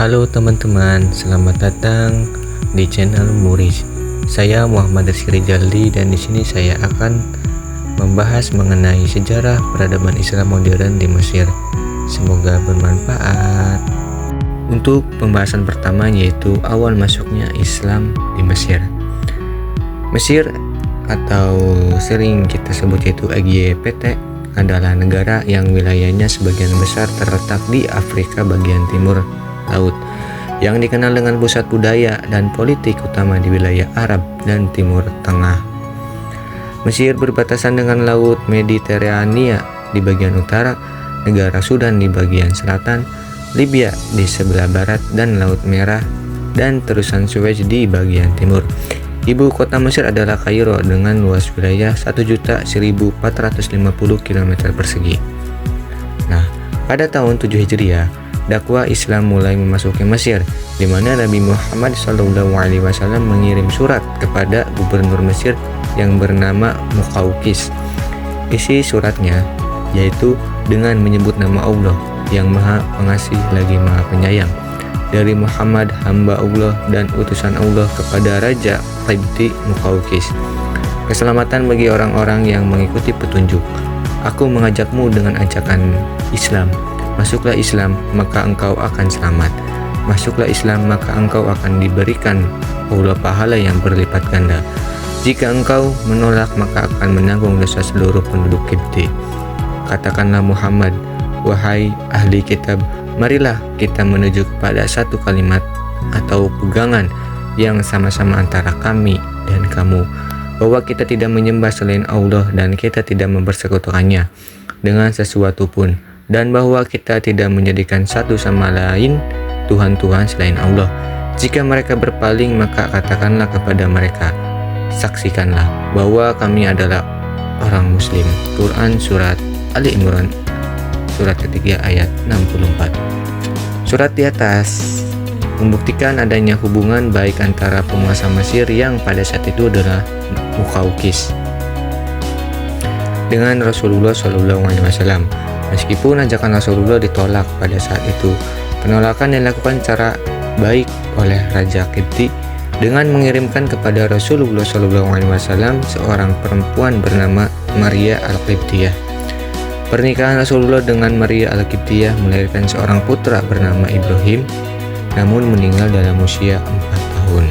Halo teman-teman, selamat datang di channel Muris. Saya Muhammad Rizky Jaldi dan di sini saya akan membahas mengenai sejarah peradaban Islam modern di Mesir. Semoga bermanfaat. Untuk pembahasan pertama yaitu awal masuknya Islam di Mesir. Mesir atau sering kita sebut yaitu EGPT adalah negara yang wilayahnya sebagian besar terletak di Afrika bagian timur laut, yang dikenal dengan pusat budaya dan politik utama di wilayah Arab dan Timur Tengah. Mesir berbatasan dengan Laut Mediterania di bagian utara, negara Sudan di bagian selatan, Libya di sebelah barat, dan Laut Merah dan terusan Suez di bagian timur. Ibu kota Mesir adalah Kairo dengan luas wilayah 1.1450 km persegi. Nah, pada tahun 7 Hijriah, dakwah Islam mulai memasuki Mesir, di mana Nabi Muhammad SAW mengirim surat kepada gubernur Mesir yang bernama Muqawqis. Isi suratnya yaitu dengan menyebut nama Allah yang Maha Pengasih lagi Maha Penyayang, dari Muhammad hamba Allah dan utusan Allah kepada Raja Qibti Muqawqis. Keselamatan bagi orang-orang yang mengikuti petunjuk. Aku mengajakmu dengan ajakan Islam. Masuklah Islam, maka engkau akan selamat. Masuklah Islam, maka engkau akan diberikan Allah pahala yang berlipat ganda. Jika engkau menolak, maka akan menanggung dosa seluruh penduduk Qibti. Katakanlah Muhammad, wahai ahli kitab, marilah kita menuju kepada satu kalimat atau pegangan yang sama-sama antara kami dan kamu, bahwa kita tidak menyembah selain Allah dan kita tidak mempersekutukannya dengan sesuatu pun, dan bahwa kita tidak menjadikan satu sama lain Tuhan-Tuhan selain Allah. Jika mereka berpaling, maka katakanlah kepada mereka, saksikanlah bahwa kami adalah orang Muslim. Quran Surat Ali Imran Surat ketiga ayat 64. Surat di atas membuktikan adanya hubungan baik antara penguasa Mesir yang pada saat itu adalah Muqawqis dengan Rasulullah SAW. Meskipun ajakan Rasulullah ditolak pada saat itu, penolakan dilakukan secara baik oleh Raja Qibti dengan mengirimkan kepada Rasulullah SAW seorang perempuan bernama Maria Al-Qibtiyah. Pernikahan Rasulullah dengan Maria Al-Qibtiyah melahirkan seorang putra bernama Ibrahim, namun meninggal dalam usia 4 tahun.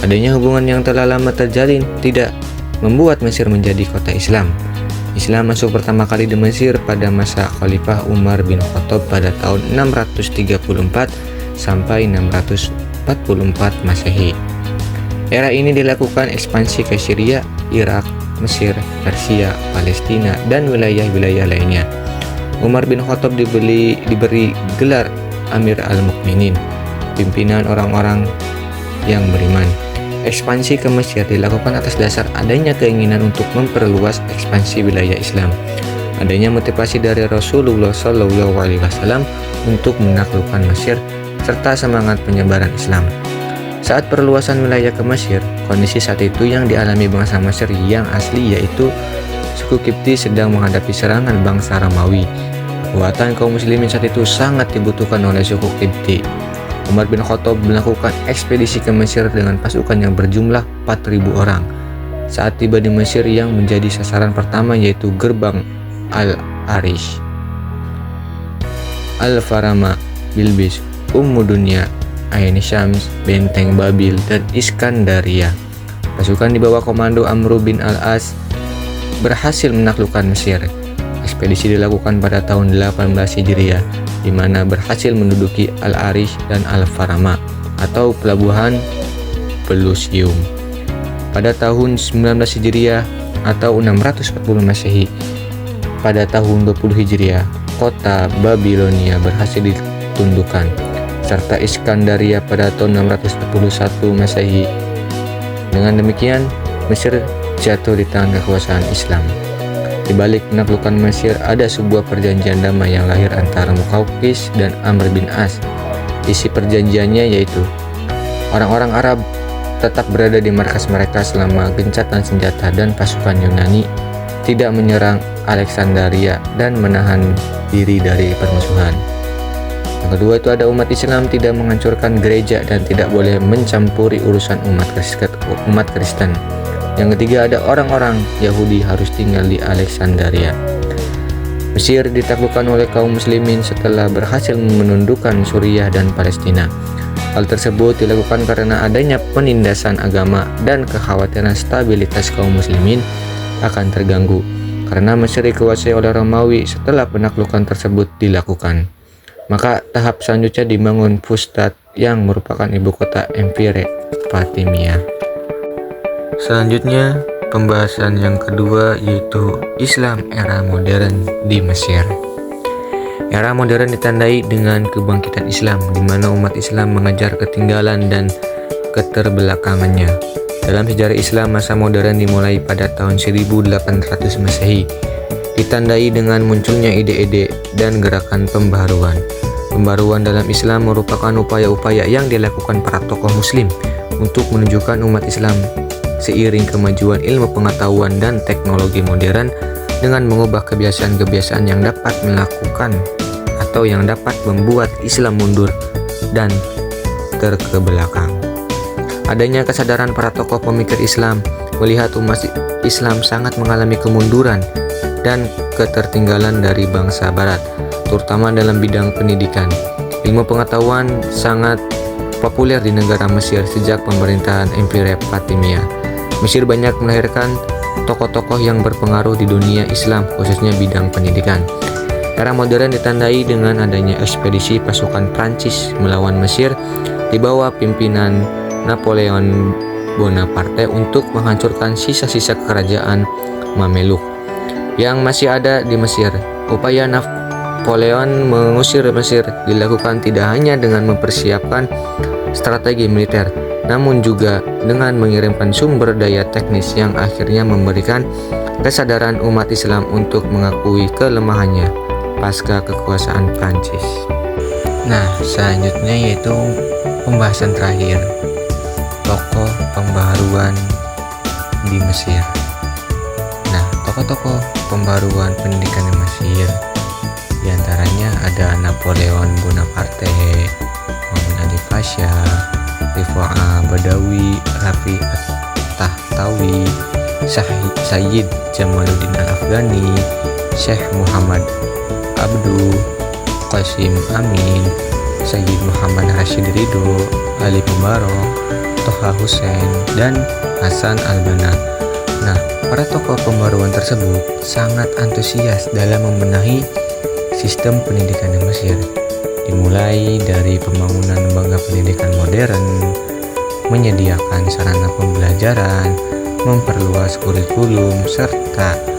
Adanya hubungan yang telah lama terjalin tidak membuat Mesir menjadi kota Islam. Islam masuk pertama kali di Mesir pada masa Khalifah Umar bin Khattab pada tahun 634 sampai 644 Masehi. Era ini dilakukan ekspansi ke Syria, Irak, Mesir, Persia, Palestina, dan wilayah-wilayah lainnya. Umar bin Khattab diberi gelar Amir al-Mukminin, pimpinan orang-orang yang beriman. Ekspansi ke Mesir dilakukan atas dasar adanya keinginan untuk memperluas ekspansi wilayah Islam. Adanya motivasi dari Rasulullah SAW untuk menaklukkan Mesir serta semangat penyebaran Islam. Saat perluasan wilayah ke Mesir, kondisi saat itu yang dialami bangsa Mesir yang asli yaitu suku Qibti sedang menghadapi serangan bangsa Romawi. Kekuatan kaum muslimin saat itu sangat dibutuhkan oleh suku Qibti. Umar bin Khattab melakukan ekspedisi ke Mesir dengan pasukan yang berjumlah 4.000 orang. Saat tiba di Mesir, yang menjadi sasaran pertama yaitu gerbang Al-Arish, Al-Farama, Bilbis, Dunya, Ain Syams, Benteng Babil, dan Iskandaria. Pasukan di bawah komando Amr bin Al-As berhasil menaklukkan Mesir. Ekspedisi dilakukan pada tahun 18 Hijriah, di mana berhasil menduduki Al-Arish dan Al-Farama atau pelabuhan Pelusium. Pada tahun 19 Hijriah atau 640 Masehi, pada tahun 20 Hijriah, kota Babilonia berhasil ditundukkan, serta Iskandaria pada tahun 641 Masehi. Dengan demikian, Mesir jatuh di tangan kekuasaan Islam. Di balik penaklukan Mesir ada sebuah perjanjian damai yang lahir antara Muqawqis dan Amr bin As. Isi perjanjiannya yaitu orang-orang Arab tetap berada di markas mereka selama gencatan senjata dan pasukan Yunani tidak menyerang Alexandria dan menahan diri dari permusuhan. Yang kedua itu ada umat Islam tidak menghancurkan gereja dan tidak boleh mencampuri urusan umat Kristen. Yang ketiga ada orang-orang Yahudi harus tinggal di Alexandria. Mesir ditaklukkan oleh kaum muslimin setelah berhasil menundukkan Suriah dan Palestina. Hal tersebut dilakukan karena adanya penindasan agama dan kekhawatiran stabilitas kaum muslimin akan terganggu karena Mesir dikuasai oleh Romawi setelah penaklukan tersebut dilakukan. Maka tahap selanjutnya dibangun Fustat yang merupakan ibu kota Empire Fatimiyah. Selanjutnya pembahasan yang kedua yaitu Islam era modern di Mesir. Era modern ditandai dengan kebangkitan Islam, di mana umat Islam mengejar ketinggalan dan keterbelakangannya. Dalam sejarah Islam, masa modern dimulai pada tahun 1800 Masehi, ditandai dengan munculnya ide-ide dan gerakan pembaharuan. Pembaharuan dalam Islam merupakan upaya-upaya yang dilakukan para tokoh Muslim untuk menunjukkan umat Islam seiring kemajuan ilmu pengetahuan dan teknologi modern dengan mengubah kebiasaan-kebiasaan yang dapat melakukan atau yang dapat membuat Islam mundur dan terkebelakang. Adanya kesadaran para tokoh pemikir Islam melihat umat Islam sangat mengalami kemunduran dan ketertinggalan dari bangsa Barat, terutama dalam bidang pendidikan. Ilmu pengetahuan sangat populer di negara Mesir sejak pemerintahan Empire Fatimiyah. Mesir banyak melahirkan tokoh-tokoh yang berpengaruh di dunia Islam, khususnya bidang pendidikan. Era modern ditandai dengan adanya ekspedisi pasukan Prancis melawan Mesir di bawah pimpinan Napoleon Bonaparte untuk menghancurkan sisa-sisa kerajaan Mameluk yang masih ada di Mesir. Upaya Napoleon mengusir Mesir dilakukan tidak hanya dengan mempersiapkan strategi militer, namun juga dengan mengirimkan sumber daya teknis yang akhirnya memberikan kesadaran umat Islam untuk mengakui kelemahannya pasca kekuasaan Prancis. Nah, selanjutnya yaitu pembahasan terakhir, tokoh pembaharuan di Mesir. Nah, tokoh-tokoh pembaharuan pendidikan di Mesir diantaranya ada Napoleon Bonaparte, Muhammad Ali Pasha, Rifa'a Badawi, Rafi Tahtawi, Sayyid Jamaluddin Al-Afghani, Syekh Muhammad Abduh, Qasim Amin, Sayyid Muhammad Rashid Ridho, Ali Mubarak, Toha Hussein, dan Hasan Al-Banna. Nah, para tokoh pembaharuan tersebut sangat antusias dalam membenahi sistem pendidikan di Mesir, dimulai dari pembangunan lembaga pendidikan modern, menyediakan sarana pembelajaran, memperluas kurikulum, serta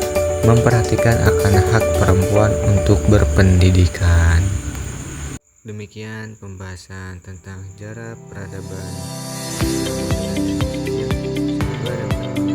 memperhatikan akan hak perempuan untuk berpendidikan. Demikian pembahasan tentang sejarah peradaban. Semoga dapat